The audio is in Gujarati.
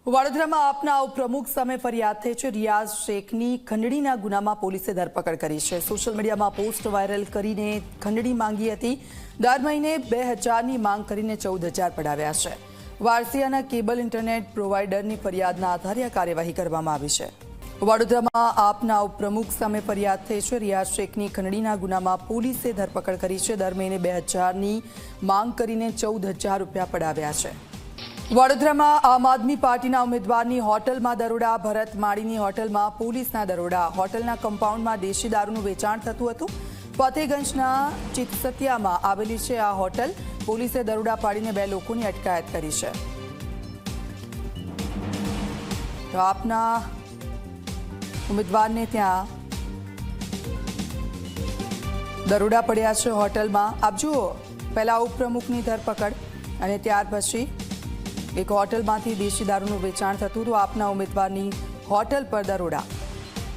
વડોદરામાં આપના ઉપપ્રમુખ સામે ફરિયાદ થઈ છે। રિયાઝ શેખની ખંડણીના ગુનામાં પોલીસે ધરપકડ કરી છે। સોશિયલ મીડિયામાં પોસ્ટ વાયરલ કરીને ખંડણી માંગી હતી। દર મહિને 2000ની માંગ કરીને 14000 પડાવ્યા છે। વારસિયાના કેબલ ઇન્ટરનેટ પ્રોવાઇડરની ફરિયાદના આધારે આ કાર્યવાહી કરવામાં આવી છે। વડોદરામાં આપના ઉપપ્રમુખ સામે ફરિયાદ થઈ છે। રિયાઝ શેખની ખંડણીના ગુનામાં પોલીસે ધરપકડ કરી છે। દર મહિને 2000ની માંગ કરીને 14000 રૂપિયા પડાવ્યા છે। વડોદરામાં આમ આદમી પાર્ટીના ઉમેદવારની હોટલમાં દરોડા। ભરત માળીની હોટલમાં પોલીસના દરોડા। હોટલના કમ્પાઉન્ડમાં દેશી દારૂનું વેચાણ થતું હતું। ફતેગંજના ચિતસતિયામાં આવેલી છે આ હોટલ। પોલીસે દરોડા પાડીને 2 લોકોની અટકાયત કરી છે। તો આપના ઉમેદવારને ત્યાં દરોડા પડ્યા છે હોટલમાં। આપ જુઓ, પહેલા ઉપપ્રમુખની ધરપકડ અને ત્યાર પછી એક હોટલમાંથી દેશી દારૂનું વેચાણ થતું હતું। આપના ઉમેદવારની હોટલ પર દરોડા।